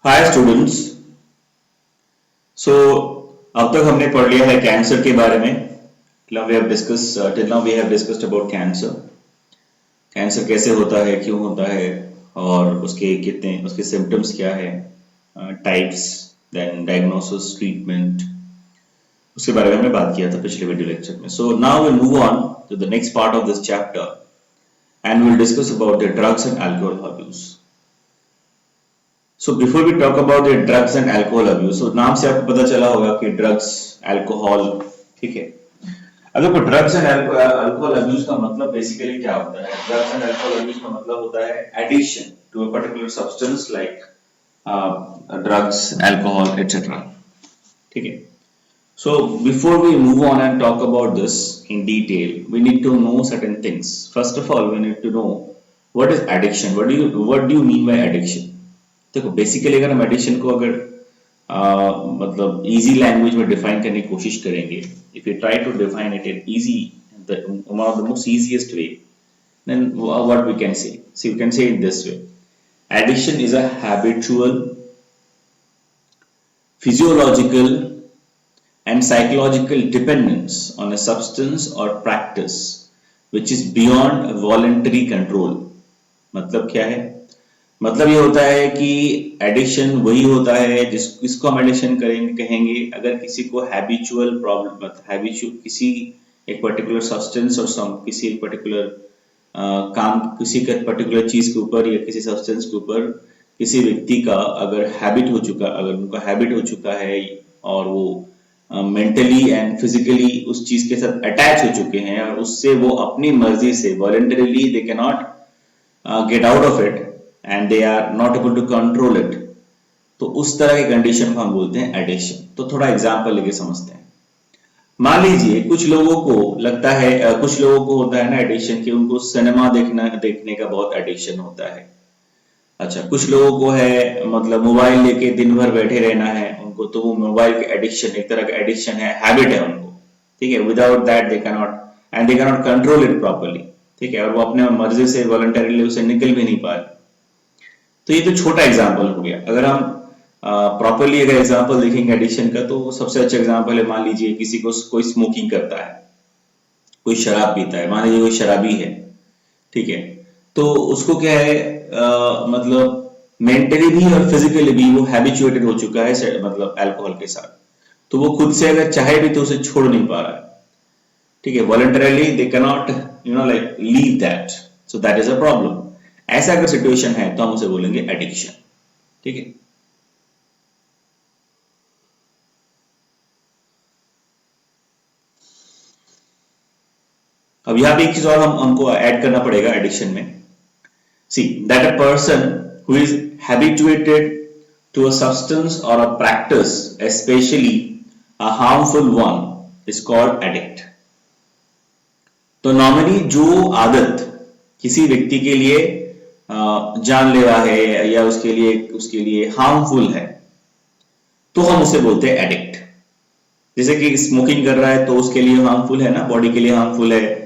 Hi students. सो अब तक हमने पढ़ लिया है कैंसर के बारे में। Till now we have discussed about cancer. Cancer कैसे होता है, क्यों होता है, और उसके सिम्टम्स क्या है, टाइप्स, देन डायग्नोसिस, ट्रीटमेंट, उसके बारे में हमने बात किया था पिछले वीडियो लेक्चर में। So now will move on to the next part of this chapter and will discuss about the drugs and alcohol abuse. So before we talk about the drugs and alcohol abuse, so नाम से आपको पता चला होगा कि drugs, alcohol, ठीक है। अब देखो, ड्रग्स एंड अल्कोहल अब्यूज का मतलब बेसिकली क्या होता है। ड्रग्स एंड अल्कोहल अब्यूज का मतलब होता है addiction to a particular substance like drugs, alcohol, etcetera, ठीक है। So before we move on and talk about this in detail, we need to know certain things. First of all, we need to know what is addiction. What do you mean by addiction? देखो, basically अगर हम addiction को अगर मतलब easy language में define करने की कोशिश करेंगे, if you try to define it in easy, one of the most easiest way, then what we can say? So you can say it this way: addiction is a habitual, physiological and psychological dependence on a substance or practice which is beyond voluntary control. मतलब क्या है? मतलब ये होता है कि addiction वही होता है जिसको हम एडिक्शन कहेंगे अगर किसी को हैबिचुअल प्रॉब्लम, मतलब हैबिचुअल किसी एक पर्टिकुलर सब्सटेंस और किसी एक पर्टिकुलर काम, किसी के पर्टिकुलर चीज के ऊपर या किसी सब्सटेंस के ऊपर किसी व्यक्ति का अगर उनका हैबिट हो चुका है और वो मेंटली एंड फिजिकली उस चीज के साथ अटैच हो चुके हैं और उससे वो अपनी मर्जी से voluntarily they can not get out of it and they are not able to control it, तो उस तरह के कंडीशन को हम बोलते हैं एडिक्शन। तो थोड़ा एग्जांपल लेके समझते हैं। मान लीजिए कुछ लोगों को लगता है, कुछ लोगों को होता है ना एडिक्शन, कि उनको सिनेमा देखने का बहुत एडिक्शन होता है। अच्छा, कुछ लोगों को है मतलब मोबाइल लेके दिन भर बैठे रहना है उनको, तो वो मोबाइल के एडिक्शन, एक तरह का एडिक्शन है, हैबिट है उनको, ठीक है। Without that they can not control it properly, ठीक है, और वो अपने मर्जी से वॉलंटरीली उसे निकल भी नहीं पाए। तो ये तो छोटा एग्जाम्पल हो गया। अगर हम प्रॉपरली अगर एग्जाम्पल देखेंगे एडिक्शन का, तो सबसे अच्छा एग्जाम्पल है, मान लीजिए किसी को कोई स्मोकिंग करता है, कोई शराब पीता है, मान लीजिए कोई शराबी है, ठीक है। तो उसको क्या है, मतलब मेंटली भी और फिजिकली भी वो हैबिचुएटेड हो चुका है मतलब अल्कोहल के साथ, तो वो खुद से अगर चाहे भी तो उसे छोड़ नहीं पा रहा है, ठीक है। Voluntarily they can not like leave that, so that is a problem. ऐसा अगर सिचुएशन है तो हम उसे बोलेंगे एडिक्शन, ठीक है। अब यहाँ पे एक चीज और हमको ऐड करना पड़ेगा एडिक्शन में। See, that a person who is habituated to a substance or a practice, especially a harmful one, is called addict. तो नॉर्मली जो आदत किसी व्यक्ति के लिए जानलेवा है या उसके लिए हार्मफुल है, तो हम उसे बोलते हैं एडिक्ट। जैसे कि स्मोकिंग कर रहा है तो उसके लिए हार्मफुल है ना, बॉडी के लिए हार्मफुल है।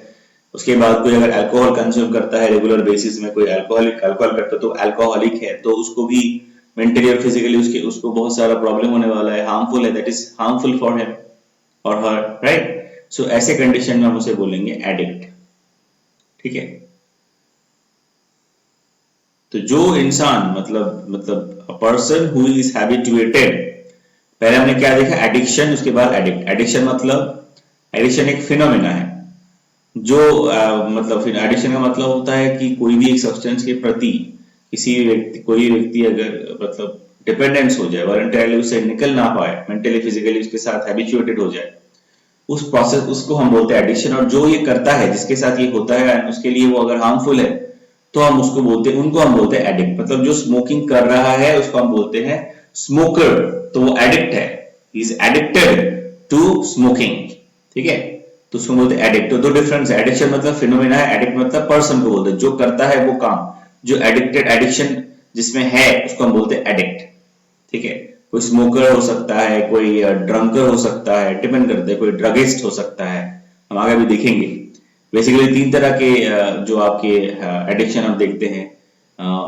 उसके बाद कोई अगर अल्कोहल कंज्यूम करता है रेगुलर बेसिस में, कोई अल्कोहल करता है तो अल्कोहलिक है, तो उसको भी मेंटली और फिजिकली उसको बहुत सारा प्रॉब्लम होने वाला है, हार्मफुल है, that is harmful for him और हर, राइट। सो ऐसे कंडीशन में हम उसे बोलेंगे एडिक्ट, ठीक है। तो जो इंसान मतलब a person who is habituated, पहले हमने क्या देखा, एडिक्शन, उसके बाद एडिक्ट। एडिक्शन एक फिनोमेना है जो मतलब एडिक्शन का मतलब होता है कि कोई भी एक सब्सटेंस के प्रति कोई व्यक्ति अगर मतलब डिपेंडेंस हो जाए, वॉलंटरली उससे निकल ना पाए, मेंटली फिजिकली उसके साथ हैबिचुएटेड हो जाए, उस प्रोसेस, उसको हम बोलते हैं एडिक्शन। और जो ये करता है, जिसके साथ ये होता है, उसके लिए वो अगर हार्मफुल है तो हम उनको हम बोलते हैं एडिक्ट। मतलब जो स्मोकिंग कर रहा है उसको हम बोलते हैं स्मोकर, तो वो एडिक्ट है, he is addicted to smoking, ठीक है। तो उसको बोलते हैं एडिक्ट। तो दो डिफरेंस है, एडिक्शन मतलब फिनोमेना है, एडिक्ट मतलब पर्सन को बोलते हैं, जो करता है वो काम, जो एडिक्शन जिसमें है उसको हम बोलते हैं एडिक्ट, ठीक है। कोई स्मोकर हो सकता है, कोई ड्रंकर हो सकता है, डिपेंड करता है, कोई ड्रगिस्ट हो सकता है, हम आगे भी देखेंगे। बेसिकली 3 तरह के जो आपके एडिक्शन हम देखते हैं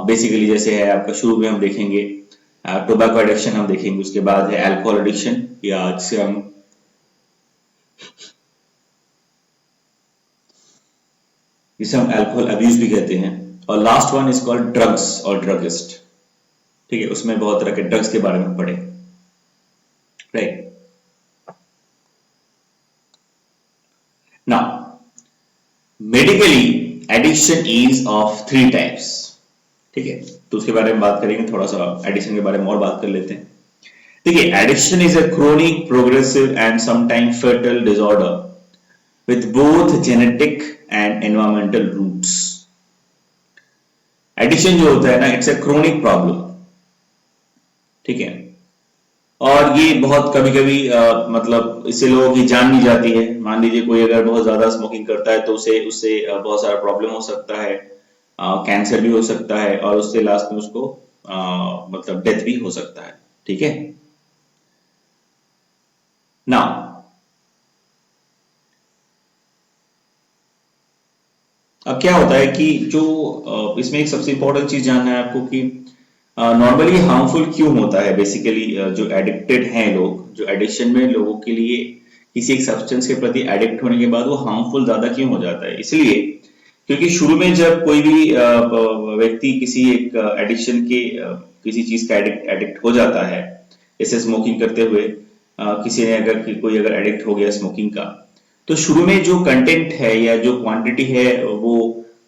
बेसिकली। जैसे है आपका, शुरू में हम देखेंगे टोबैको एडिक्शन हम देखेंगे, उसके बाद है अल्कोहल एडिक्शन, या जिसे हम अल्कोहल अब्यूज भी कहते हैं, और last one is called drugs और ड्रगिस्ट। ठीक है, उसमें बहुत तरह के ड्रग्स के बारे में पढ़े, right. Now medically addiction is of 3 types. ठीक है, तो उसके बारे में बात करेंगे, थोड़ा सा एडिक्शन के बारे में और बात कर लेते हैं। देखिए, addiction is a chronic progressive and sometime fatal disorder with both genetic and environmental roots। Addiction जो होता है ना, इट्स अ क्रोनिक प्रॉब्लम। ठीक है, और ये बहुत कभी कभी मतलब इससे लोगों की जान नहीं जाती है। मान लीजिए कोई अगर बहुत ज्यादा स्मोकिंग करता है तो उसे उससे बहुत सारा प्रॉब्लम हो सकता है, कैंसर भी हो सकता है, और उससे लास्ट में उसको मतलब डेथ भी हो सकता है। ठीक है, नाउ अब क्या होता है कि जो इसमें एक सबसे इंपॉर्टेंट चीज जानना है आपको कि नॉर्मली हार्मफुल क्यों होता है। बेसिकली जो एडिक्टेड हैं लोग, जो एडिक्शन में लोगों के लिए किसी एक सब्सटेंस के प्रति एडिक्ट होने के बाद वो हार्मफुल ज्यादा क्यों हो जाता है, इसलिए क्योंकि शुरू में जब कोई भी व्यक्ति किसी एक एडिक्शन के किसी चीज का एडिक्ट हो जाता है, जैसे स्मोकिंग करते हुए किसी ने अगर कोई अगर एडिक्ट हो गया स्मोकिंग का, तो शुरू में जो कंटेंट है या जो क्वांटिटी है वो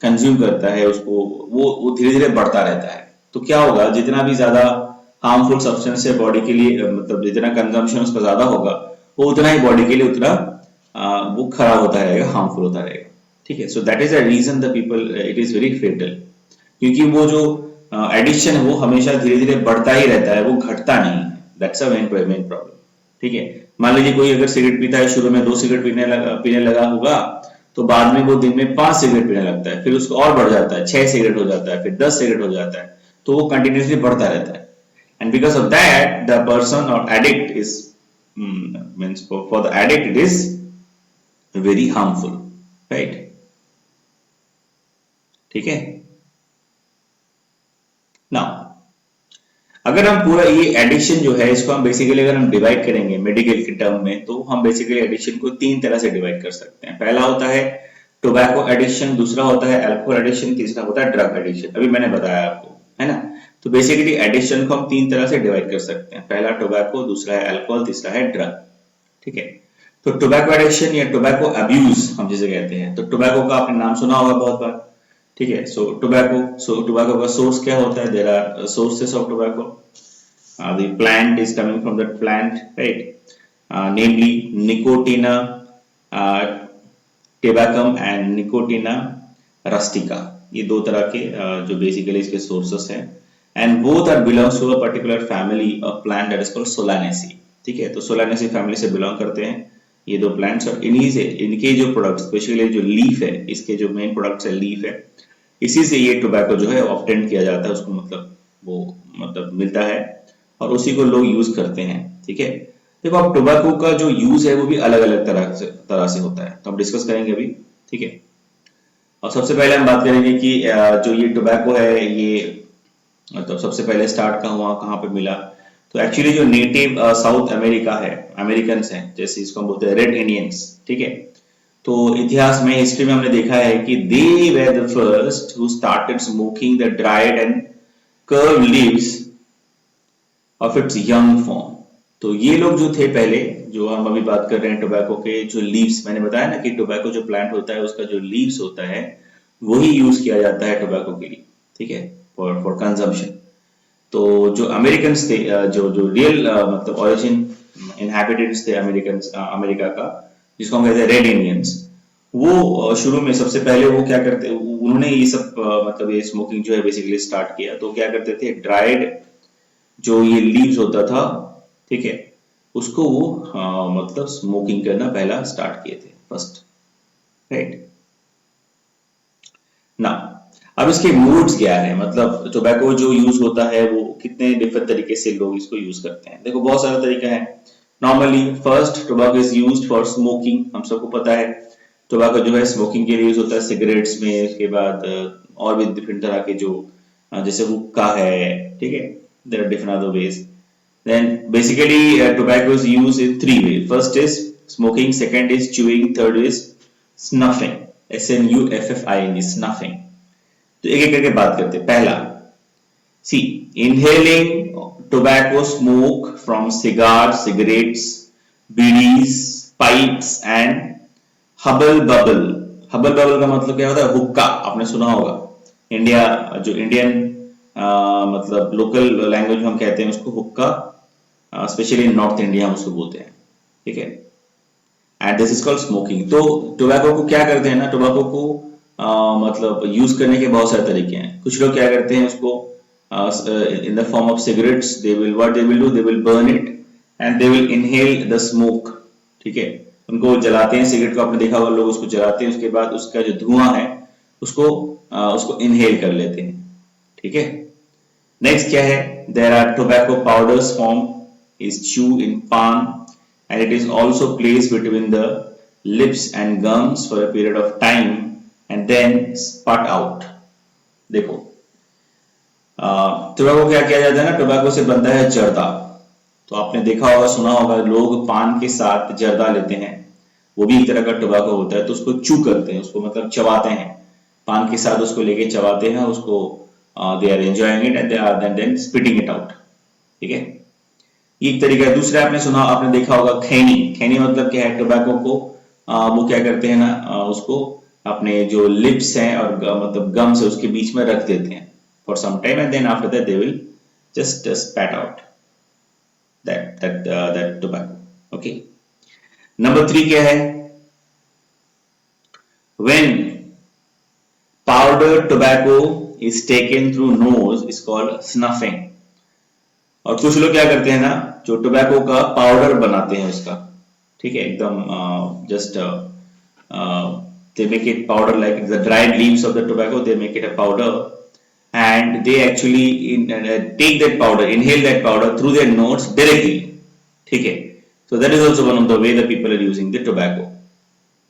कंज्यूम करता है उसको, वो धीरे धीरे बढ़ता रहता है। तो क्या होगा, जितना भी ज्यादा हार्मफुल सब्सटेंस है बॉडी के लिए, मतलब जितना कंजम्पशन उसका ज्यादा होगा, वो उतना ही बॉडी के लिए उतना वो खराब होता रहेगा, हार्मफुल होता रहेगा। ठीक है, so that is the reason the people, it is very fatal, क्योंकि वो जो एडिक्शन है वो हमेशा धीरे धीरे बढ़ता ही रहता है, वो घटता नहीं है। That's a main problem. ठीक है, मान लीजिए कोई अगर सिगरेट पीता है, शुरू में 2 सिगरेट पीने लगा होगा, तो बाद में वो दिन में 5 सिगरेट पीने लगता है, फिर उसको और बढ़ जाता है, 6 सिगरेट हो जाता है, फिर 10 सिगरेट हो जाता है, तो वो कंटिन्यूसली बढ़ता रहता है। And because of that the person or addict is means for the addict it is very harmful, right. ठीक है, नाउ अगर हम पूरा ये एडिक्शन जो है इसको हम बेसिकली अगर हम डिवाइड करेंगे मेडिकल के टर्म में, तो हम बेसिकली एडिक्शन को 3 तरह से डिवाइड कर सकते हैं। पहला होता है टोबैको एडिक्शन, दूसरा होता है अल्कोहल एडिक्शन, तीसरा होता है ड्रग एडिक्शन। अभी मैंने बताया आपको, है ना। तो बेसिकली एडिक्शन को हम 3 तरह से डिवाइड कर सकते हैं, पहला टोबैको, दूसरा है अल्कोहल, तीसरा है ड्रग। ठीक है, तो टोबैको एडिक्शन या टोबैको अब्यूज हम जिसे कहते हैं, तो टोबैको का आपने नाम सुना होगा बहुत बार। ठीक है, सो टोबैको का सोर्स क्या होता है, there are sources of tobacco. The plant is coming from that plant, right? Namely Nicotina tabacum and Nicotina rustica। ये 2 तरह के जो बेसिकली इसके सोर्सेस हैं, and both are belongs to a particular family of plant that is called Solanaceae. ठीक है, तो Solanaceae family से बिलोंग करते हैं ये 2 प्लांट्स, और इन्हीं से इनके जो प्रोडक्ट्स, स्पेशली जो लीफ है, इसके जो मेन प्रोडक्ट्स है लीफ है, इसी से ये टोबैको जो है ऑब्टेन किया जाता है, उसको मतलब वो मतलब मिलता है, और उसी को लोग यूज करते हैं। ठीक है, देखो अब टोबैको का जो यूज है वो भी अलग अलग तरह से होता है, तो हम डिस्कस करेंगे अभी। ठीक है, और सबसे पहले हम बात करेंगे कि जो ये टोबैको है ये मतलब सबसे पहले स्टार्ट कहाँ हुआ, कहाँ पे मिला। तो एक्चुअली जो नेटिव साउथ अमेरिका है, अमेरिकन हैं, जैसे इसको हम बोलते हैं रेड इंडियंस। ठीक है, तो इतिहास में, हिस्ट्री में हमने देखा है कि they were the first who started smoking the dried and cured leaves of its young form. तो ये लोग जो थे पहले, जो हम अभी बात कर रहे हैं टोबैको के जो लीव्स, मैंने बताया ना कि टोबैको जो प्लांट होता है उसका जो लीव्स होता है वही यूज किया जाता है टोबैको के लिए। ठीक है, फॉर कंजम्पशन। तो जो अमेरिकन थे, जो जो रियल मतलब ओरिजिन इनहैबिटेंट्स थे अमेरिकन अमेरिका का, जिसको हम कहते हैं रेड इंडियंस, वो शुरू में सबसे पहले वो क्या करते, उन्होंने ये सब मतलब ये स्मोकिंग जो है बेसिकली स्टार्ट किया। तो क्या करते थे, ड्राइड जो ये लीव्स होता था, ठीक है, उसको वो मतलब स्मोकिंग करना पहला स्टार्ट किए थे फर्स्ट, राइट ना। अब इसके मोड्स क्या है, मतलब टोबैको जो यूज होता है वो कितने डिफरेंट तरीके से लोग इसको यूज करते हैं। देखो बहुत सारा तरीका है। Normally first tobacco is used for smoking, हम सबको पता है टोबैको जो है स्मोकिंग के लिए यूज होता है सिगरेट्स में। उसके बाद और भी डिफरेंट तरह के जो जैसे हुक्का है, ठीक है, there are different other ways. Then basically tobacco is used in three ways. First is smoking, second is chewing, third is snuffing, SNUFFING, snuffing. तो एक एक करके बात करते हैं. पहला, see, inhaling tobacco smoke from cigars, cigarettes, bidis, pipes and hubble bubble. Hubble bubble का मतलब क्या होता है? हुक्का. आपने सुना होगा. इंडिया जो इंडियन मतलब लोकल लैंग्वेज में हम कहते हैं उसको हुक्का, स्पेशली इन नॉर्थ इंडिया हम उसको बोलते हैं. ठीक है. And this is called smoking. तो टोबैको को क्या करते हैं ना, टोबैको को मतलब यूज करने के बहुत सारे तरीके हैं. कुछ लोग क्या करते हैं उसको in the form of cigarettes. They will, what they will do, they will burn it and they will inhale the smoke. ठीक है. उनको जलाते हैं सिगरेट को, आपने देखा होगा लोग उसको जलाते हैं, उसके बाद उसका जो धुआं है उसको इनहेल कर लेते हैं. ठीक है. नेक्स्ट क्या है? There are tobacco powders form is chew in palm and it is also placed between the lips and gums for a period of time and then spat out. देखो टोबैको क्या किया जाता है ना, टोबैको से बनता है जर्दा. तो आपने देखा होगा, सुना होगा, लोग पान के साथ जर्दा लेते हैं, वो भी एक तरह का टोबैको होता है. तो उसको चू करते हैं, उसको मतलब चबाते हैं, पान के साथ उसको लेके चबाते हैं, उसको they are enjoying it and they are then spitting it out. ठीक है. ये एक तरीका है. दूसरा आपने देखा होगा खैनी. खैनी मतलब क्या है? टोबैको को वो क्या करते हैं ना, उसको अपने जो लिप्स हैं और मतलब गम्स है उसके बीच में रख देते हैं for some time and then after that they will just spat out that tobacco. Okay. Number 3 क्या है? When powdered tobacco is taken through nose is called snuffing. और कुछ लोग क्या करते हैं ना, जो टोबैको का पाउडर बनाते हैं उसका. ठीक है. एकदम just they make it powder like the dried leaves of the tobacco, they make it a powder and they actually take that powder, inhale that powder through their nose directly. ठीक है. So that is also one of the way the people are using the tobacco.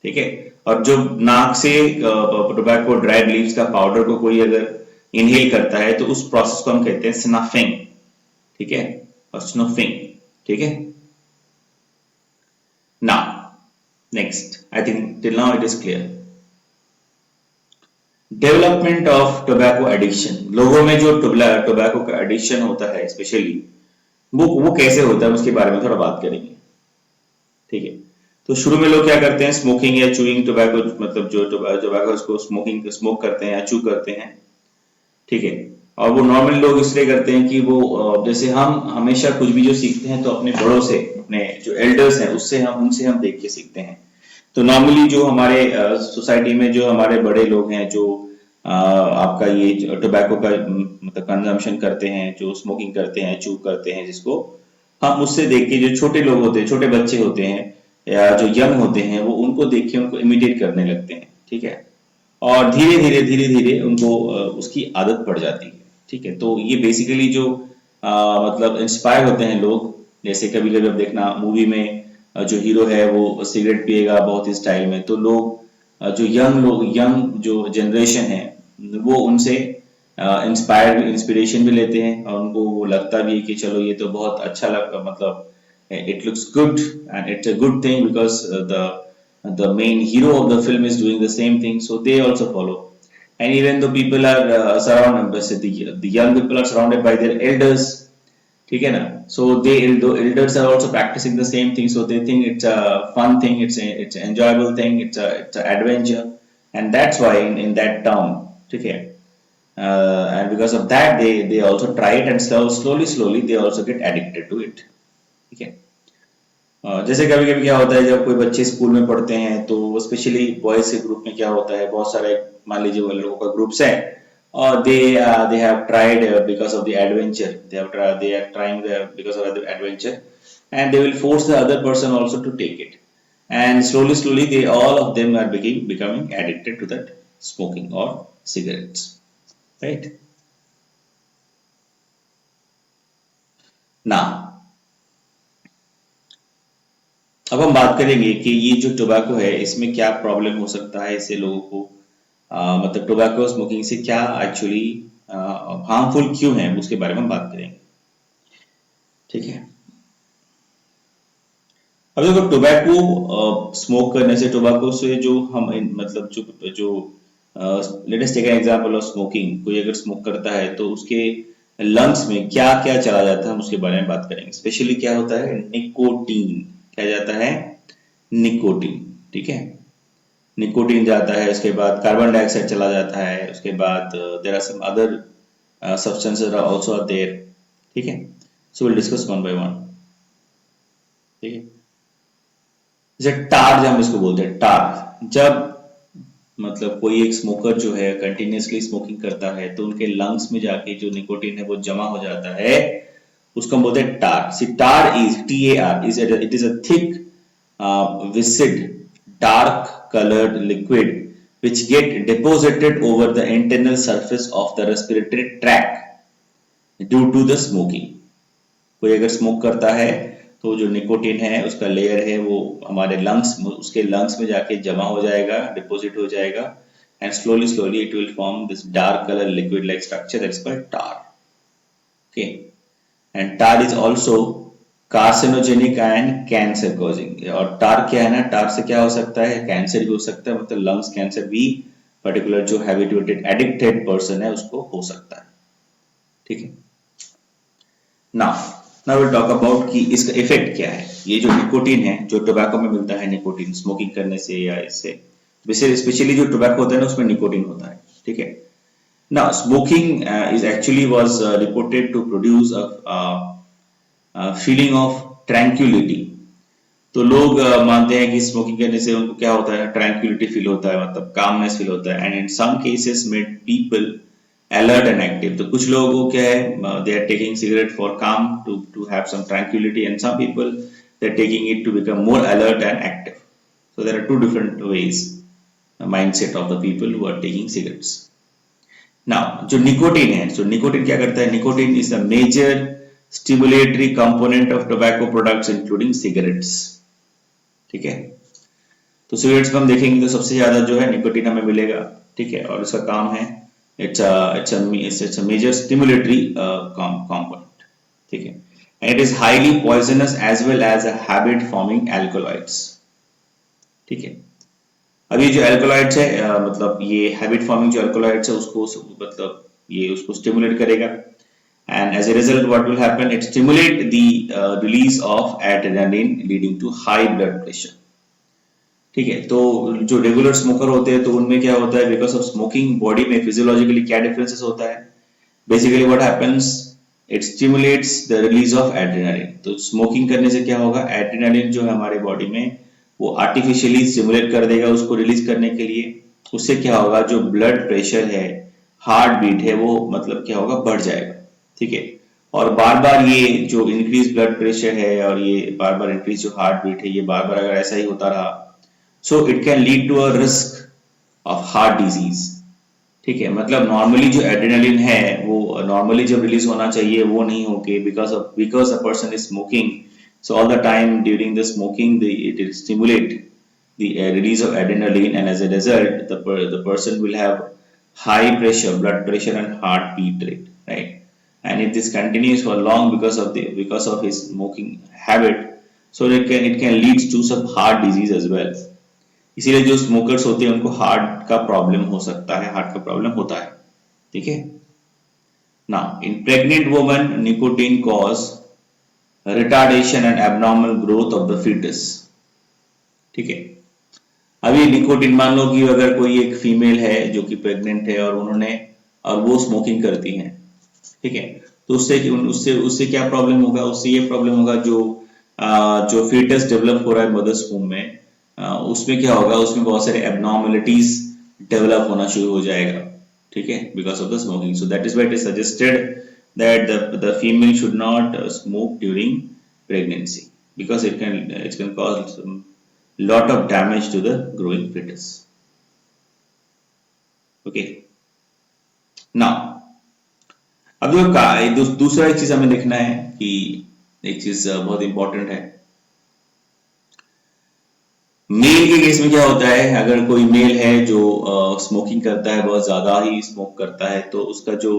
ठीक है. और जो नाक से tobacco dried leaves का powder को कोई अगर इनहेल करता है तो उस प्रोसेस को हम कहते हैं स्नफिंग. ठीक है. और स्नफिंग. ठीक है. Now next, I think till now it is clear. Development of tobacco addiction. लोगों में जो टोबैको का एडिक्शन होता है स्पेशली वो कैसे होता है उसके बारे में थोड़ा बात करेंगे. ठीक है. तो शुरू में लोग क्या करते हैं, स्मोकिंग या चूइंग टोबैको, मतलब जो टोबैको उसको स्मोक करते हैं या चू करते हैं. ठीक है. और वो नॉर्मल लोग इसलिए करते हैं कि वो जैसे हम हमेशा कुछ भी जो सीखते हैं तो अपने बड़ों से, अपने जो एल्डर्स हैं उनसे हम देख के सीखते हैं. तो नॉर्मली जो हमारे सोसाइटी में जो हमारे बड़े लोग हैं जो आपका ये टोबैको का मतलब कंजम्पशन करते हैं, जो स्मोकिंग करते हैं, चू करते हैं, जिसको हम उससे देख के, जो छोटे लोग होते हैं, छोटे बच्चे होते हैं या जो यंग होते हैं, वो उनको देख के उनको इमिटेट करने लगते हैं. ठीक है. और धीरे धीरे उनको उसकी आदत पड़ जाती है. ठीक है. तो ये बेसिकली जो मतलब इंस्पायर होते हैं लोग, जैसे कभी कभी आप देखना मूवी में जो हीरो है वो सिगरेट पिएगा बहुत ही स्टाइल में, तो लोग जो यंग जो जनरेशन है वो उनसे इंस्पिरेशन भी लेते हैं और उनको वो लगता भी है कि चलो ये तो बहुत अच्छा लगता, मतलब it looks good and it's a good thing because the main hero of the film is doing the same thing, so they also follow. And even though people are surrounded, the young people are surrounded by their elders. ठीक है ना. So the elders are also practicing the same thing, so they think it's a fun thing, it's an enjoyable thing, it's a adventure, and that's why in that town. ठीक है. And because of that they also try it and slowly they also get addicted to it. ठीक है. जैसे कभी कभी क्या होता है, जब कोई बच्चे स्कूल में पढ़ते हैं तो स्पेशली बॉयज के ग्रुप में क्या होता है, बहुत सारे मान लीजिए वो लोगों का ग्रुप्स है और they have tried because of the adventure, they are trying because of the adventure, and they will force the other person also to take it, and slowly they all of them are becoming addicted to that smoking or cigarettes, right? Now अब हम बात करेंगे कि ये जो tobacco है इसमें क्या प्रॉब्लम हो सकता है, इससे लोगों को मतलब टोबैको स्मोकिंग से क्या एक्चुअली हार्मफुल क्यों है, उसके बारे में हम बात करेंगे. ठीक है। अब देखो टोबैको स्मोक करने से, टोबैको से जो हम मतलब जो let us take an example of smoking, कोई अगर स्मोक करता है तो उसके लंग्स में क्या क्या चला जाता है हम उसके बारे में बात करेंगे। स्पेशली क्या होता है, निकोटीन, क्या जाता है, निकोटीन, ठीक है, निकोटीन जाता है, उसके बाद कार्बन डाइऑक्साइड चला जाता है, उसके बाद there are some other substances are also there, ठीक है। So will discuss one by one, ठीक है। जैसे टार, जब हम इसको बोलते हैं टार, जब मतलब कोई एक स्मोकर जो है कंटिन्यूअसली स्मोकिंग करता है तो उनके लंग्स में जाके जो निकोटीन है वो जमा हो जाता है, उसको हम बोलते हैं tar. See tar is TAR is it is a thick viscid dark colored liquid which get deposited over the internal surface of the respiratory tract due to the smoking। कोई अगर स्मोक करता है तो जो निकोटीन है उसका layer है वो हमारे लंग्स, उसके लंग्स में जाके जमा हो जाएगा, डिपॉजिट हो जाएगा, and slowly slowly it will form this dark colour liquid like structure, that's called tar, okay. And tar is also carcinogenic and cancer causing. और टार क्या है ना, टार से क्या हो सकता है, कैंसर भी हो सकता है, मतलब लंग्स कैंसर भी पर्टिकुलर जो हैबिचुएटेड एडिक्टेड पर्सन है उसको हो सकता है, ठीक है। Now now will talk about कि इसका इफेक्ट क्या है। ये जो निकोटीन है, जो टोबैको में मिलता है, निकोटीन स्मोकिंग करने से या इससे, वैसे स्पेशली जो टोबैको होता है ना उसमें निकोटीन होता है, ठीक है। Now smoking is actually was reported to produce feeling of tranquillity. तो लोग मानते हैं कि स्मोकिंग करने से उनको क्या होता है, ट्रैंक्विलिटी फील होता है, मतलब कामनेस फील होता है, and in some cases made people alert and active. तो कुछ लोगों को क्या है, they are taking cigarette for calm to have some tranquillity, and some people they are taking it to become more alert and active. So there are two different ways mindset of the people who are taking cigarettes. Now जो nicotine है, so nicotine क्या करता है, nicotine is the major stimulatory component of tobacco products including cigarettes, ठीक है। तो cigarettes में हम देखेंगे तो सबसे ज्यादा जो है निकोटीन हमें मिलेगा, ठीक है, और इसका काम है it's a major stimulatory component, ठीक है, and it is highly poisonous as well as a habit forming alkaloids, ठीक है। अब ये जो एल्कोलॉइड्स है मतलब ये हैबिट फॉर्मिंग जो एल्कोलॉइड्स है उसको मतलब ये उसको स्टिमुलेट करेगा, and as a result what will happen, it stimulate the release of adrenaline leading to high blood pressure, ठीक है। तो जो रेगुलर स्मोकर होते हैं तो उनमें क्या होता है, बिकॉज ऑफ स्मोकिंग बॉडी में फिजियोलॉजिकली क्या डिफरेंसेस होता है, basically what happens, it stimulates the release of adrenaline. तो स्मोकिंग करने से क्या होगा, एड्रेनालिन जो है हमारे बॉडी में वो आर्टिफिशियली स्टिमुलेट कर देगा उसको रिलीज करने के लिए। उससे क्या होगा, जो ब्लड प्रेशर है, हार्ट बीट है, वो मतलब क्या होगा, बढ़ जाएगा, ठीक है। और बार बार ये जो इंक्रीज ब्लड प्रेशर है और ये बार बार इंक्रीज जो हार्ट बीट है, ये बार बार अगर ऐसा ही होता रहा, so it can lead to a risk of heart disease, ठीक है। मतलब नॉर्मली जो एड्रेनालिन है वो नॉर्मली जब रिलीज होना चाहिए वो नहीं होके, because a person is smoking, so all the time during the smoking it will stimulate the release of adrenaline, and as a result the person will have high pressure, blood pressure and heartbeat rate, right? And if this continues for long because of his smoking habit, so it can lead to some heart disease as well। इसीलिए जो smokers होते हैं उनको heart का problem हो सकता है, heart का प्रॉब्लम होता है, ठीक है। Now in pregnant woman nicotine cause retardation and abnormal growth of the foetus, ठीक है। अब ये निकोटीन, मान लो कि अगर कोई एक फीमेल है जो कि प्रेग्नेंट है और वो स्मोकिंग करती है, ठीक है, तो उससे उससे क्या प्रॉब्लम होगा, उससे ये प्रॉब्लम होगा जो फीटस डेवलप हो रहा है मदर्स वूम में, उसमें क्या होगा, उसमें बहुत सारे एबनॉर्मलिटीज डेवलप होना शुरू हो जाएगा, ठीक है, because of the smoking. So that is why it is suggested that the female should not smoke during pregnancy because it can cause lot of damage to the growing fetus, okay। now अब दूसरा एक चीज हमें देखना है कि एक चीज बहुत इंपॉर्टेंट है, मेल के केस में क्या होता है, अगर कोई मेल है जो स्मोकिंग करता है, बहुत ज्यादा ही स्मोक करता है, तो उसका जो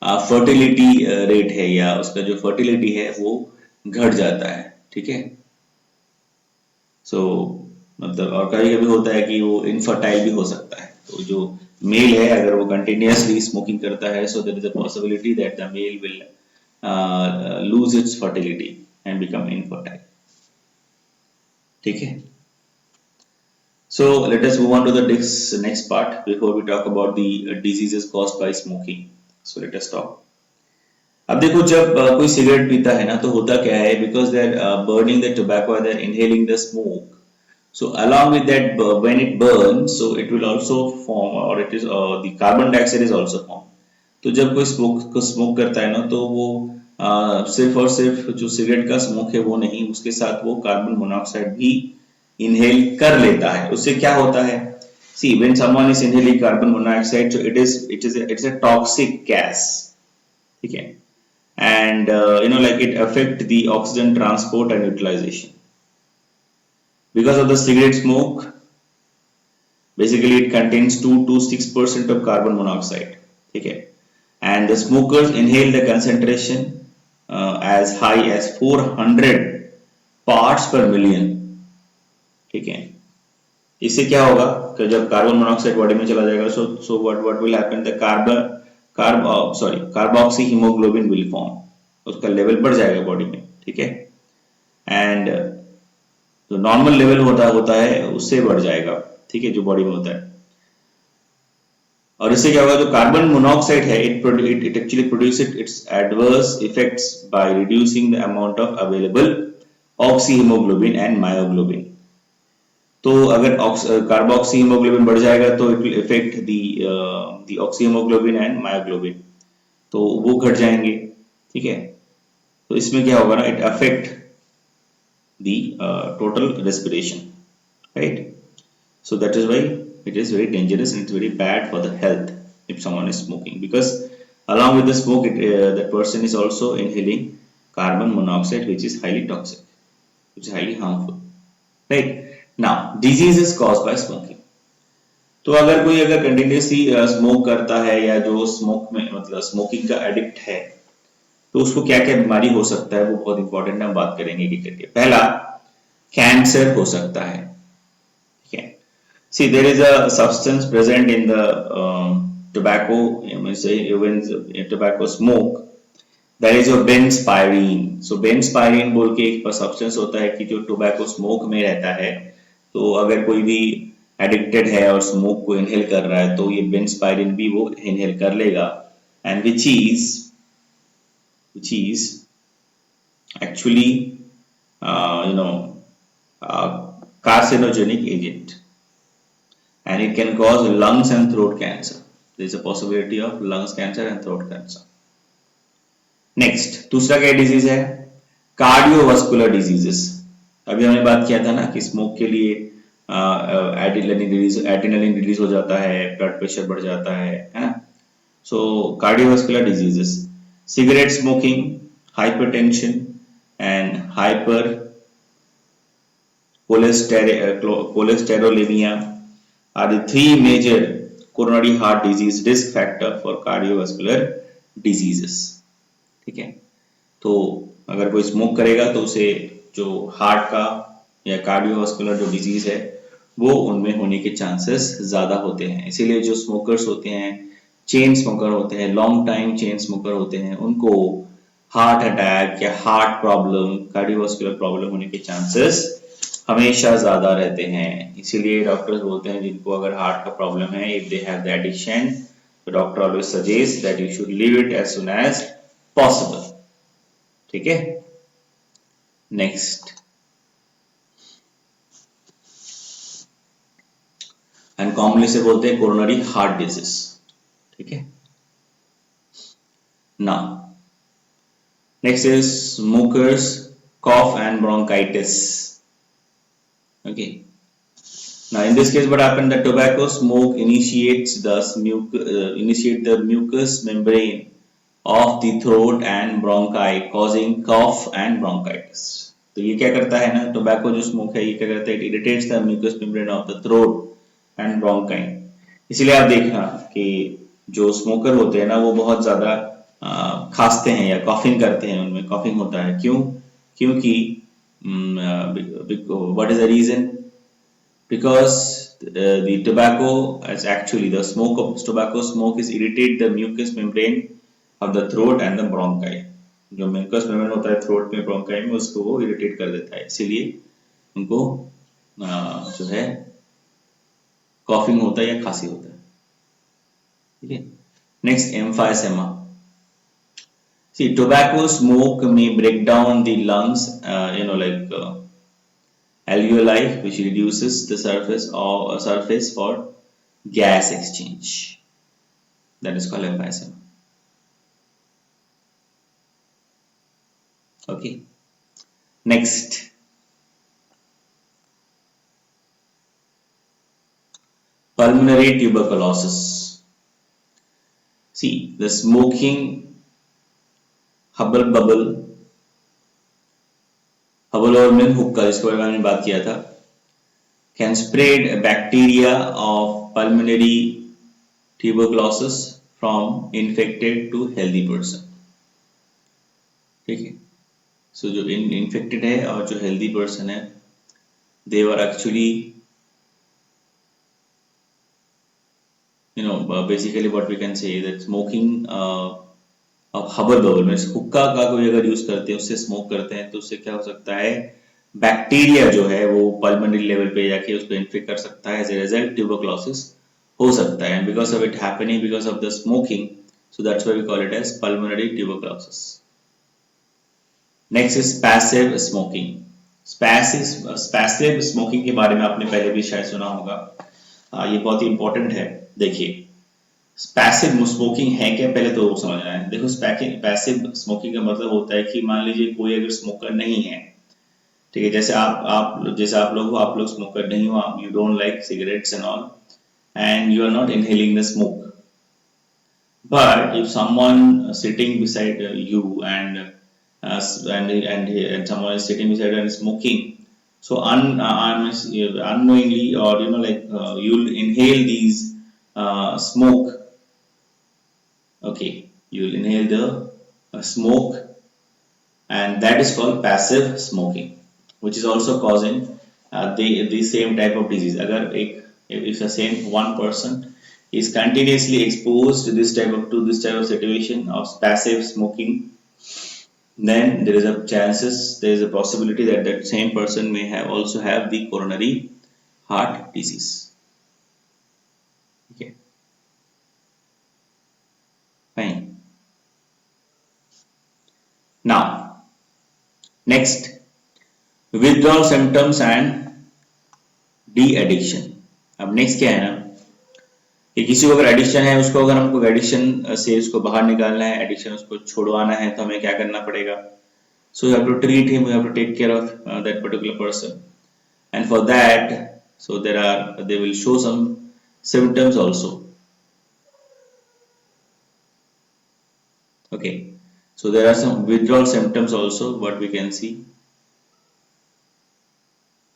फर्टिलिटी रेट है या उसका जो फर्टिलिटी है वो घट जाता है, ठीक है। सो मतलब और कभी कभी होता है कि वो इनफर्टाइल भी हो सकता है, तो जो मेल है अगर वो कंटिन्यूअसली स्मोकिंग करता है, so there is a possibility that the male will lose its fertility and become infertile, ठीक है। So let us move on to the next part before we talk about the diseases caused by smoking. So let us talk. अब देखो जब कोई cigarette पीता है ना, तो होता क्या है, because they are burning the tobacco, they are inhaling the smoke. So along with that, when it burns, so it will also form, or it is the carbon dioxide is also formed. तो जब कोई smoke करता है ना, तो वो सिर्फ और सिर्फ जो सिगरेट का स्मोक है वो नहीं, उसके साथ वो कार्बन मोनोऑक्साइड भी इनहेल कर लेता है. उससे क्या होता है, see when someone is inhaling carbon monoxide, so it's a toxic gas, ठीक है. And like it affect the oxygen transport and utilization because of the cigarette smoke. Basically it contains 2 to 6% of carbon monoxide, okay, and the smokers inhale the concentration as high as 400 parts per million, ठीक है. इससे क्या होगा कि जब carbon monoxide body में चला जाएगा, so what will happen, the carboxy haemoglobin will form, उसका लेवल बढ़ जाएगा बॉडी में, ठीक है. एंड जो नॉर्मल लेवल होता है उससे बढ़ जाएगा, ठीक है, जो बॉडी में होता है. और इससे क्या होगा, जो कार्बन मोनोऑक्साइड है, it actually produces it's adverse effects by reducing the amount of available oxy haemoglobin and myoglobin. तो अगर कार्बोक्सी हीमोग्लोबिन बढ़ जाएगा तो it will effect the oxy haemoglobin and myoglobin, तो वो घट जाएंगे, ठीक है. तो इसमें क्या होगा ना, it affect the total respiration, right? So that is why it is very dangerous and it's very bad for the health if someone is smoking, because along with the smoke that person is also inhaling carbon monoxide, which is highly toxic, which is highly harmful, right? Now diseases caused by smoking. तो अगर continuously smoke करता है या जो smoke में मतलब smoking का addict है, तो उसको क्या क्या बीमारी हो सकता है, वो बहुत इंपॉर्टेंट है, हम बात करेंगे कि करके. पहला, कैंसर हो सकता है, ठीक है. See, there is a substance present in the tobacco, even tobacco smoke, that is your benspyrene. So benspyrene बोल के एक substance होता है कि जो tobacco smoke में रहता है, तो अगर कोई भी एडिक्टेड है और स्मोक को इनहेल कर रहा है, तो ये बेंस्पायरिन भी वो इनहेल कर लेगा, and which is actually carcinogenic agent, and it can cause lungs and throat cancer. There is a possibility of lungs cancer and throat cancer. Next, दूसरा क्या डिजीज है, कार्डियोवास्कुलर डिजीजेस. अभी हमने बात किया था ना कि स्मोक के लिए एड्रेनलिन रिलीज हो जाता है, ब्लड प्रेशर बढ़ जाता है ना. So cardiovascular diseases, cigarette smoking, hypertension and hypercholesterolemia are the three major coronary heart disease risk factor for cardiovascular diseases, ठीक है. तो अगर कोई स्मोक करेगा तो उसे जो हार्ट का या कार्डियोवास्कुलर जो डिजीज है वो उनमें होने के चांसेस ज्यादा होते हैं. इसीलिए जो स्मोकर्स होते हैं, चेन स्मोकर होते हैं, लॉन्ग टाइम चेन स्मोकर होते हैं, उनको हार्ट अटैक या हार्ट प्रॉब्लम, कार्डियोवास्कुलर प्रॉब्लम होने के चांसेस हमेशा ज्यादा रहते हैं. इसीलिए डॉक्टर्स बोलते हैं जिनको अगर हार्ट का प्रॉब्लम है, if they have the addiction, तो doctor always suggest that you should leave it as soon as possible, ठीक है. नेक्स्ट, एंड कॉमनली से बोलते हैं कोरोनरी हार्ट डिजीज, ठीक है. Now next is smokers cough and bronchitis, okay. Now in this case what happened, the tobacco smoke initiate the mucous membrane of the throat and bronchi, causing cough and bronchitis. तो ये क्या करता है ना, tobacco जो smoke है ये क्या करता है, it irritates the mucous membrane of the throat and bronchi. इसीलिए आप देखना कि जो स्मोकर होते हैं ना वो बहुत ज्यादा खांसते हैं या कॉफिंग करते हैं, उनमें कॉफिंग होता है. क्यों? क्योंकि what is the reason? Because the tobacco is actually the smoke of tobacco smoke is irritate the mucous membrane of the throat and the bronchi. जो mucous membrane होता है throat में bronchi में उसको वो irritate कर देता है, इसीलिए उनको जो है coughing होता है या खांसी होता है. ठीक है. Next, emphysema. See, tobacco smoke may break down the lungs, alveoli, which reduces the surface for gas exchange. That is called emphysema. Okay. Next, pulmonary tuberculosis. See, the smoking hubble bubble और में हुक्का जिसके बारे में हमने बात किया था can spread bacteria of pulmonary tuberculosis from infected to healthy person. ठीक है. So जो infected है और जो healthy person है they were actually basically what we can say that smoking अब हबल बबल में हुक्का का कोई अगर यूज करते हैं उससे स्मोक करते हैं तो उससे क्या हो सकता है बैक्टीरिया जो है वो पल्मोनरी लेवल पे जाके उसको इन्फेक्ट कर सकता है एज ए रिजल्ट ट्यूबरकुलोसिस हो सकता है and because of it happening because of the smoking so that's why we call it as pulmonary tuberculosis. Next is passive smoking. Passive smoking के बारे में आपने पहले भी शायद सुना होगा. ये बहुत ही इंपॉर्टेंट है. देखिए पैसिव स्मोकिंग है क्या पहले तो समझना है. देखो पैसिव स्मोकिंग का मतलब होता है कि मान लीजिए कोई अगर स्मोकर नहीं है, ठीक है, जैसे आप लोग हो, आप लोग स्मोकर नहीं हो, you don't like cigarettes and all and you are not inhaling the smoke, but if someone sitting beside you and someone is sitting beside and smoking, so unknowingly or you'll inhale these smoke. Okay, you'll inhale the smoke and that is called passive smoking, which is also causing the same type of disease. Agar if the same one person is continuously exposed to this type of situation of passive smoking, then there is a possibility that that same person may also have the coronary heart disease. Okay. Fine. Now, next, withdrawal symptoms and de-addiction. अब next क्या है ना कि किसी को अगर addiction है उसको अगर हमको एडिक्शन से उसको बाहर निकालना है, एडिक्शन उसको छुड़वाना है तो हमें क्या करना पड़ेगा. So you have to treat him, you have to take care of that particular person, and for that, so they will show some symptoms also. Okay, so there are some withdrawal symptoms also what we can see,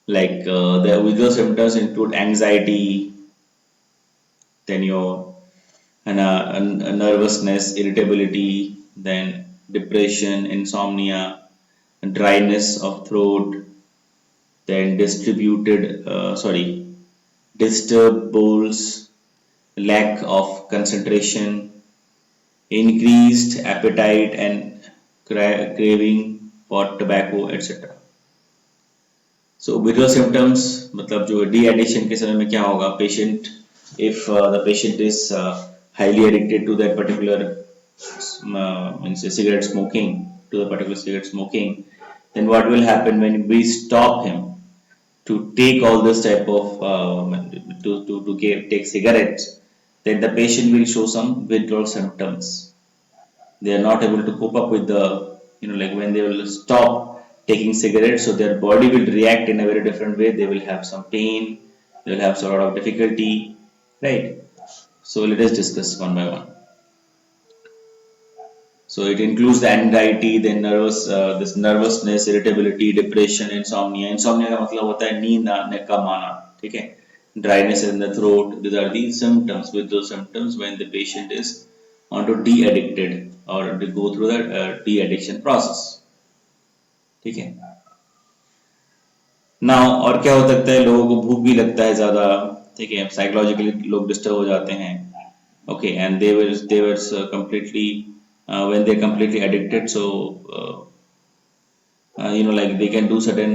like the withdrawal symptoms include anxiety, then your nervousness, irritability, then depression, insomnia, dryness of throat, then disturbed bowels, lack of concentration, increased appetite and craving for tobacco, etc. So withdrawal symptoms मतलब जो de-addiction के समय में क्या होगा, patient if the patient is highly addicted to that particular cigarette smoking, then what will happen when we stop him to take all this type of take cigarettes, then the patient will show some withdrawal symptoms. They are not able to cope up with the when they will stop taking cigarettes, so their body will react in a very different way. They will have some pain, they will have a lot of difficulty, right? So let us discuss one by one. So it includes the anxiety, then this nervousness, irritability, depression, insomnia. Insomnia का मतलब होता है नींद आने का माना, ठीक है? Dryness in the throat. These are the symptoms. With those symptoms, when the patient is onto de-addicted or to go through the de-addiction process, ठीक है। ना और क्या हो सकता है, लोगों को भूख भी लगता है ज्यादा, ठीक है, साइकोलॉजिकली लोग डिस्टर्ब हो जाते हैं, okay, and they were completely when they're completely addicted, so like they can do certain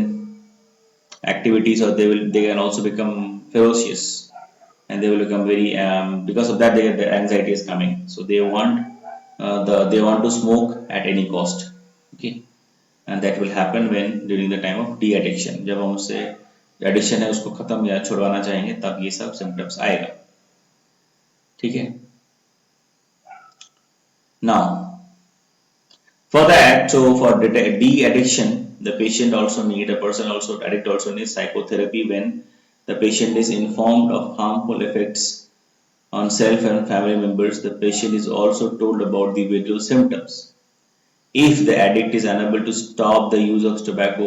activities, or they can also become ferocious, and they will become very because of that the anxiety is coming, so they want to smoke at any cost, okay, and that will happen when during the time of de addiction, जब हम उससे addiction है उसको खत्म या छुड़वाना चाहेंगे तब ये सब सिम्टम्स आएगा, ठीक है। Now for that, so for de-addiction, the patient also need, a person also, addict also needs psychotherapy when the patient is informed of harmful effects on self and family members. The patient is also told about the withdrawal symptoms. If the addict is unable to stop the use of tobacco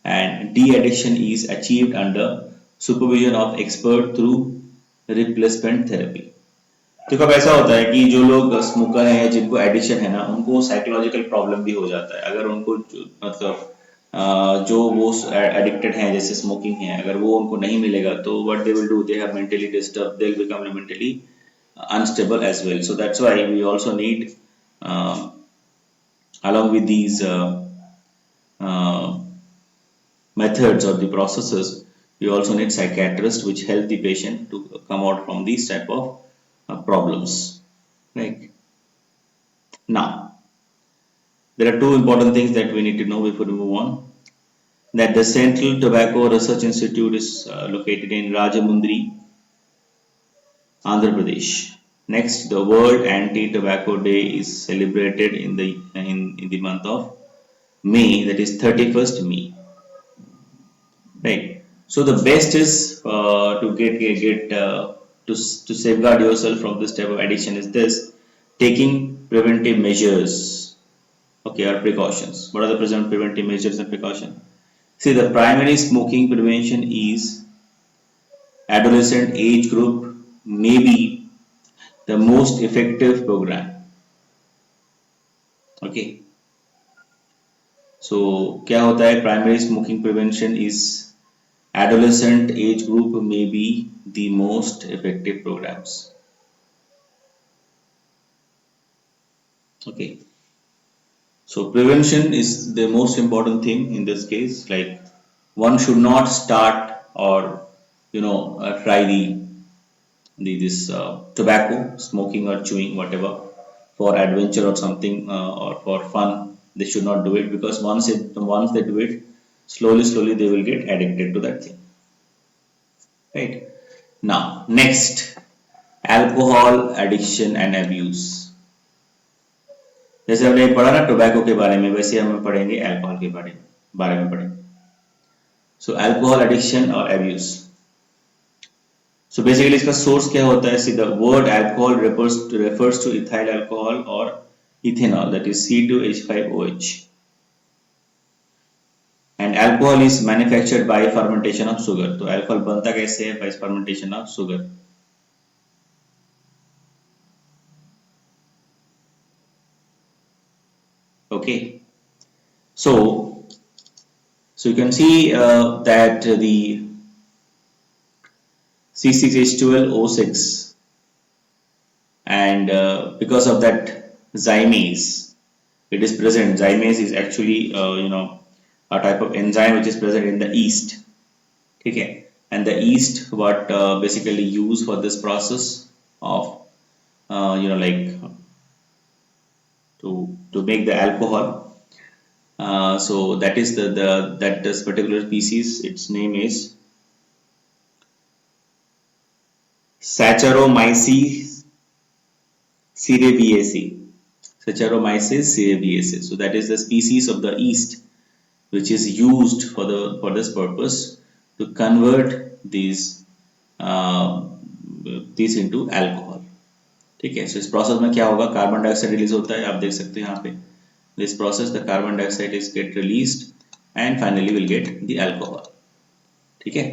and de-addiction is achieved under supervision of expert through replacement therapy. देखो अब ऐसा होता है कि जो लोग smoker हैं, जिनको एडिक्शन है ना, उनको साइकोलॉजिकल प्रॉब्लम भी हो जाता है। अगर उनको मतलब जो वो एडिक्टेड हैं जैसे स्मोकिंग है, अगर वो उनको नहीं मिलेगा तो what they will do, they have mentally disturb, they will become mentally unstable as well. So that's why we also need along with these uh, methods or the processes, we also need psychiatrists which help the patient to come out from these type of problems, right? Now there are two important things that we need to know before we move on, that the Central Tobacco Research Institute is located in Rajamundry, Andhra Pradesh. Next, the World Anti-Tobacco Day is celebrated in the month of May, that is 31st May, right? So the best is to get to safeguard yourself from this type of addiction is this: taking preventive measures, okay, or precautions. What are the present preventive measures and precautions? See, the primary smoking prevention is adolescent age group may be the most effective program, okay. So क्या होता है, primary smoking prevention is adolescent age group may be the most effective programs, okay. So prevention is the most important thing in this case. Like, one should not start or try this tobacco smoking or chewing whatever for adventure or something, or for fun. They should not do it, because once they do it, slowly they will get addicted to that thing, right? Now next, alcohol addiction and abuse. जैसे हमने पढ़ा ना tobacco के बारे में, वैसे हम पढ़ेंगे अल्कोहल के बारे में पढ़ेंगे। सो अल्कोहल एडिक्शन और एब्यूज। सो बेसिकली इसका सोर्स क्या होता है? See the word alcohol refers to ethyl alcohol or ethanol, that is C2H5OH, and alcohol is manufactured by fermentation of sugar. तो अल्कोहल बनता कैसे है? By fermentation of sugar. Okay, so you can see that the C6H12O6, and because of that zymase, it is present. Zymase is actually a type of enzyme which is present in the yeast. Okay, and the yeast what basically use for this process of like to make the alcohol. So that is that this particular species, its name is Saccharomyces cerevisiae. Saccharomyces cerevisiae. So that is the species of the yeast which is used for this purpose to convert these into alcohol. ठीक है, so इस process में क्या होगा? Carbon dioxide release होता है, आप देख सकते हैं यहाँ पे। This process, the carbon dioxide is get released and finally will get the alcohol. ठीक है,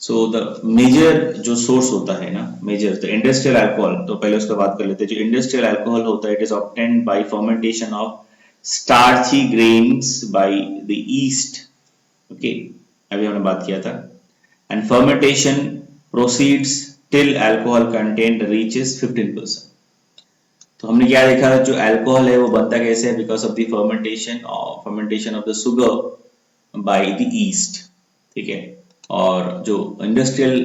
सो द मेजर जो सोर्स होता है ना, मेजर द इंडस्ट्रियल अल्कोहल, तो पहले उसका बात कर लेते हैं। जो इंडस्ट्रियल अल्कोहल होता है, it is obtained by fermentation of starchy grains by the east. Okay, अभी हमने बात किया था। And fermentation proceeds till alcohol content reaches 15%। तो हमने क्या देखा, जो अल्कोहल है वो बनता कैसे है, because of the fermentation of the sugar by the east. ठीक है, और जो इंडस्ट्रियल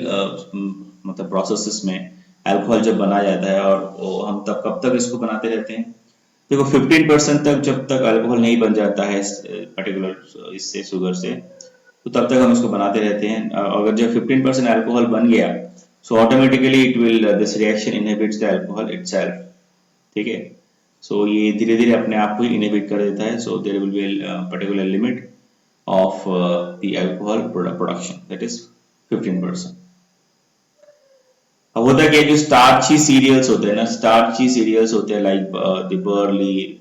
मतलब प्रोसेसेस में अल्कोहल जब बनाया जाता है, और हम तब कब तक इसको बनाते रहते हैं, देखो 15% तक जब तक अल्कोहल नहीं बन जाता है पर्टिकुलर इससे शुगर से, तो तब तक हम इसको बनाते रहते हैं। अगर जब 15% अल्कोहल बन गया, so automatically it will this reaction inhibits the alcohol itself. ठीक है, सो ये धीरे धीरे अपने आप को इनहिबिट कर देता है। So there will be particular limit of the alcohol production, that is 15%। अब होता क्या है, जो स्टार्ची सीरियल्स होते हैं ना, स्टार्ची सीरियल्स होते हैं like the barley.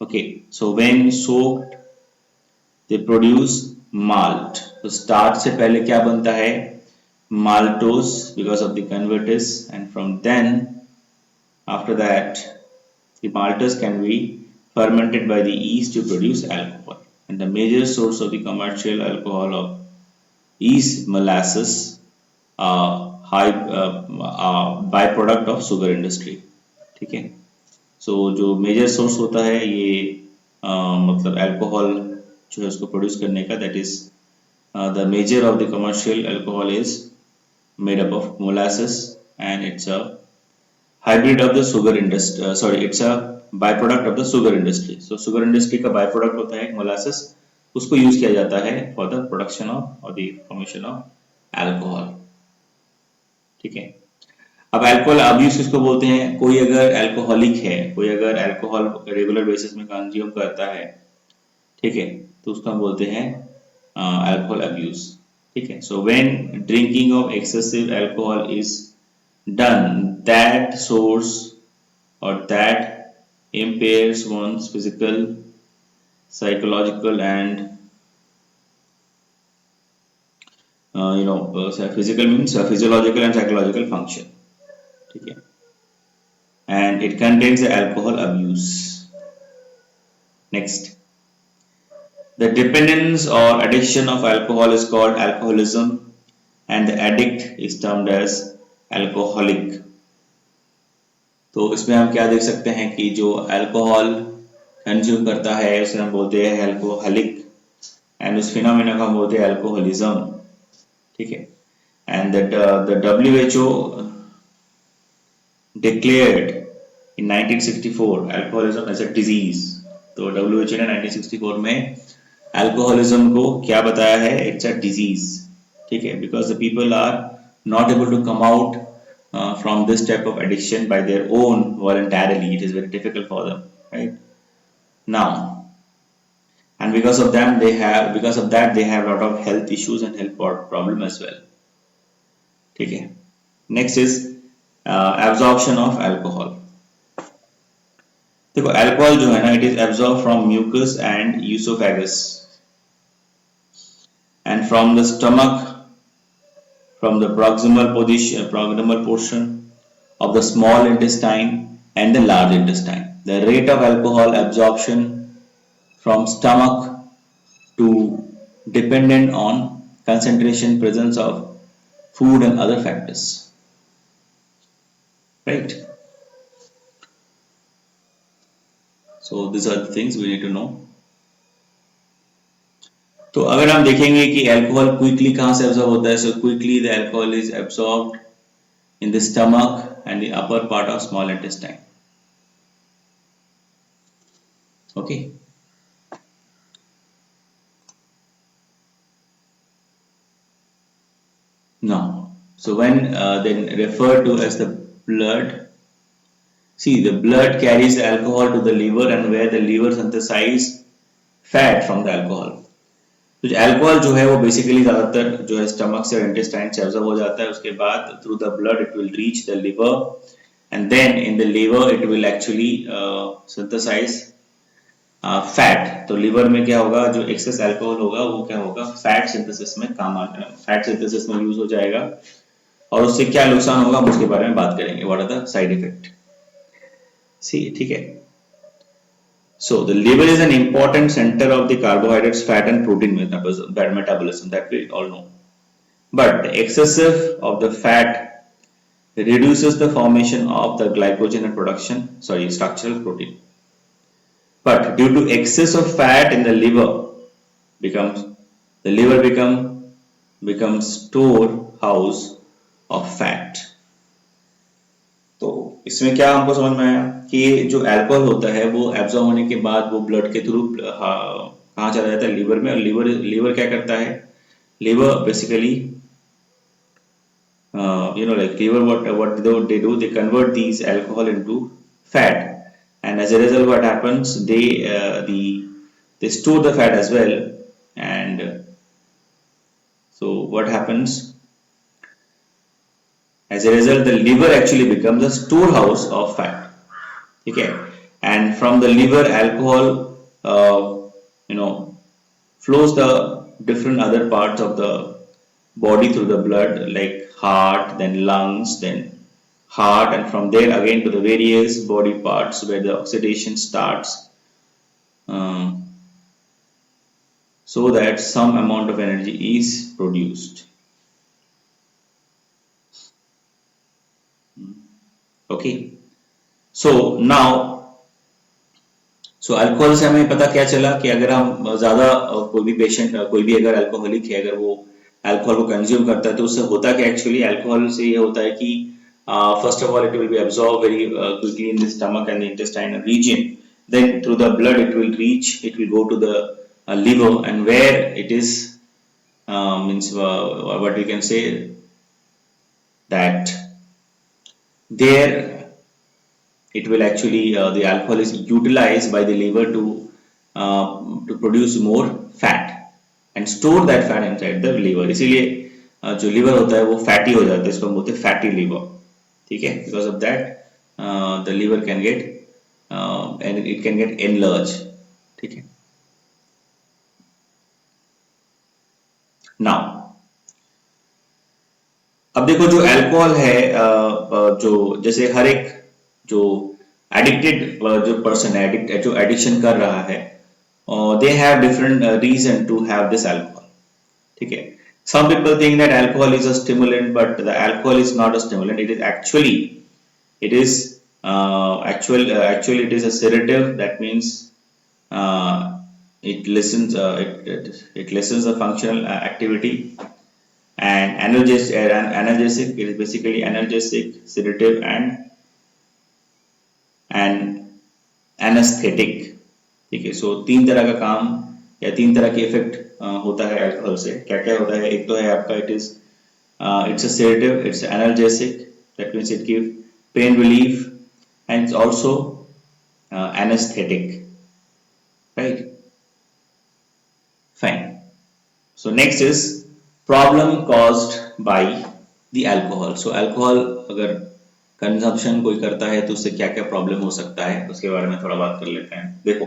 Okay, so when soaked they produce malt. तो स्टार्च से पहले क्या बनता है, maltose, because of the converts, and from then after that the maltose can be fermented by the yeast to produce alcohol. And the major source of the commercial alcohol of is molasses, high byproduct of sugar industry। ठीक है, so जो major source होता है ये मतलब alcohol जो है उसको प्रोड्यूस करने का, that is the measure of the commercial alcohol is made up of molasses, and it's a hybrid of the sugar industry, sorry, it's a byproduct of the sugar industry। So sugar industry का byproduct होता है molasses, उसको use किया जाता है for the production of or the formation of alcohol। ठीक है, अब अल्कोहल अब्यूज किसको बोलते हैं, कोई अगर अल्कोहलिक है, कोई अगर अल्कोहल रेगुलर बेसिस में कंज्यूम करता है, ठीक है, तो उसको हम बोलते हैं अल्कोहल अब्यूज। ठीक है, so when drinking of excessive alcohol is done, that source or that impairs one's physical, psychological and physical means physiological and psychological function। ठीक है, and it contains the alcohol abuse। Next, the dependence or addiction of alcohol is called alcoholism, and the addict is termed as alcoholic। तो इसमें हम क्या देख सकते हैं कि जो अल्कोहल कंज्यूम करता है उसे हम बोलते हैं अल्कोहलिक, एंड उस फिनोमेना को हम बोलते हैं अल्कोहलिज्म। ठीक है, and the WHO declared in 1964 alcoholism as a disease. तो WHO ने 1964 में अल्कोहलिज्म को क्या बताया है, इट्स अ डिजीज। ठीक है, because the people are not able to come out from this type of addiction by their own voluntarily, it is very difficult for them, right now, and because of that they have a lot of health issues and health problem as well। ठीक है, next is absorption of alcohol। देखो alcohol जो है ना, it is absorbed from mucus and esophagus and from the stomach, from the proximal portion of the small intestine and the large intestine। The rate of alcohol absorption from stomach to dependent on concentration, presence of food and other factors, right? So these are the things we need to know। तो अगर हम देखेंगे कि alcohol quickly कहां से absorb होता है, so quickly the alcohol is absorbed in the stomach and the upper part of small intestine। Okay, now so when then referred to as the blood, see the blood carries the alcohol to the liver, and where the liver synthesize fat from the alcohol। तो जो alcohol जो है वो basically ज्यादातर जो है stomach से और इंटेस्टाइन से एब्जॉर्ब हो जाता है, उसके बाद through the blood it will reach the liver, and then in the liver it will actually synthesise fat, तो लिवर में क्या होगा, जो एक्सेस अल्कोहल होगा वो क्या होगा, फैट सिंथेसिस में फैट सिंथेसिस में यूज हो जाएगा, और उससे क्या नुकसान होगा हम उसके बारे में बात करेंगे, what are the side effect. See ठीक है। So the liver is an important center of the carbohydrates, fat and protein metabolism, that we all know. But excessive of the fat reduces the formation of the glycogen and structural protein. But due to excess of fat in the liver, becomes the liver becomes storehouse of fat. तो इसमें क्या हमको समझ में आया कि ये जो अल्कोहल होता है वो एब्जॉर्ब होने के बाद वो ब्लड के थ्रू कहाँ चला जाता है, लिवर में, और लिवर क्या करता है, liver basically like liver, what they do, they convert these alcohol into fat, and as a result what happens, they store the fat as well, and so what happens, as a result the liver actually becomes a storehouse of fat. Okay, and from the liver alcohol uh, you know flows the different other parts of the body through the blood, like heart, then lungs, then heart, and from there again to the various body parts where the oxidation starts, um, so that some amount of energy is produced. Okay, so now so alcohol से हमें पता क्या चला कि अगर हम ज्यादा कोई भी पेशेंट, कोई भी अगर अल्कोहलिक है, अगर वो अल्कोहल को कंज्यूम करता है तो उससे होता क्या, एक्चुअली अल्कोहल से ये होता है कि first of all it will be absorb very quickly in the stomach and the intestinal region, then through the blood it will go to the liver, and where it is means what we can say that there it will actually the alcohol is utilized by the liver to produce more fat and store that fat inside the liver, इसीलिए जो liver होता है वो fatty हो जाता है, इसको हम बोलते हैं fatty liver, ठीक है, because of that the liver can get and it can get enlarged, ठीक है। now अब देखो जो अल्कोहल है जो जैसे हर एक जो एडिक्टेड जो पर्सन है, जो एडिक्शन कर रहा है, they have different reason to have this alcohol, ठीक है। some people think that alcohol is a stimulant, but the alcohol is not a stimulant, it is actually actually it is a sedative, that means it lessens it lessens the functional activity, and analgesic, it is basically analgesic, sedative and anesthetic, ठीक है। सो तीन तरह का काम या तीन तरह के इफेक्ट होता है अल्कोहल से। क्या क्या होता है, एक तो है आपका it's a sedative, it's analgesic, that means it give pain relief, and it's also anaesthetic, right, fine. So next is problem caused by the alcohol. So alcohol अगर कंजम्पशन कोई करता है तो उससे क्या क्या प्रॉब्लम हो सकता है, उसके बारे में थोड़ा बात कर लेते हैं। देखो,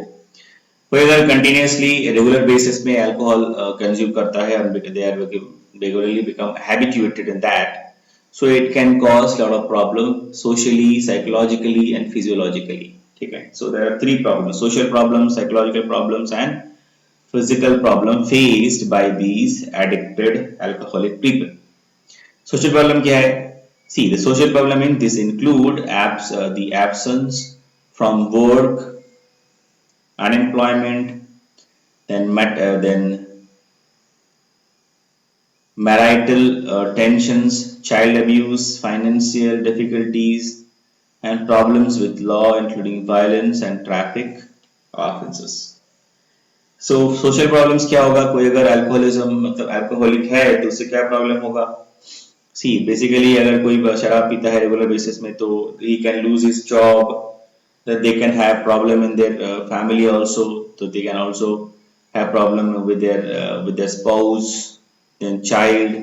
कोई अगर कंटिन्यूसली रेगुलर बेसिस में अल्कोहल कंज्यूम करता है और they are regularly become habituated in that, so it can cause lot of problem socially, psychologically and physiologically, ठीक है। So there are three problems, social problems, psychological problems and physical problem faced by these addicted alcoholic people. Social problem क्या है? See, the social problem in this include the absence from work, unemployment, then marital tensions, child abuse, financial difficulties, and problems with law, including violence and traffic offences. So social problems क्या होगा, कोई अगर alcoholism मतलब alcoholic है तो उससे क्या problem होगा। सी बेसिकली अगर कोई शराब पीता है रेगुलर बेसिस में तो he can lose his job, they can have problem in their family also, तो they can also have problem with their spouse, then child,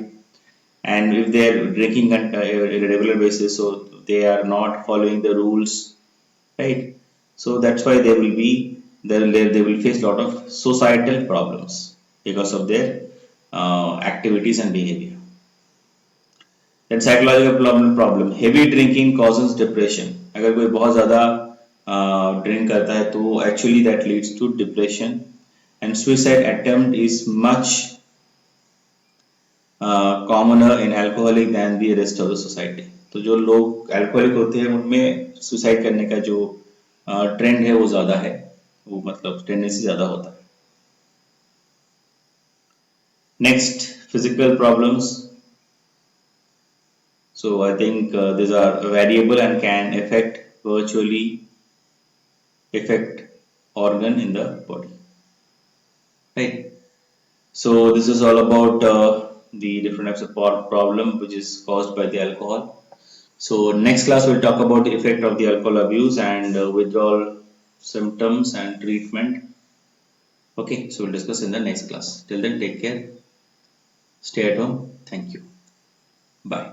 and if they are drinking regular basis, so they are not following the rules, right? So that's why there will be they will face a lot of societal problems because of their activities and behavior. Then psychological problem, heavy drinking causes depression. अगर कोई बहुत ज़्यादा drink करता है तो actually that leads to depression, and suicide attempt is much commoner in alcoholic than the rest of the society. तो जो लोग अल्कोहलिक होते हैं उनमें सुसाइड करने का जो ट्रेंड है वो ज़्यादा है, वो मतलब टेंडेंसी ज़्यादा होता है. Next, physical problems. So I think these are variable and can affect organ in the body, right? So this is all about the different types of problem which is caused by the alcohol. So next class we'll talk about the effect of the alcohol abuse and withdrawal symptoms and treatment. Okay, so we'll discuss in the next class. Till then, take care, stay at home. Thank you. Bye.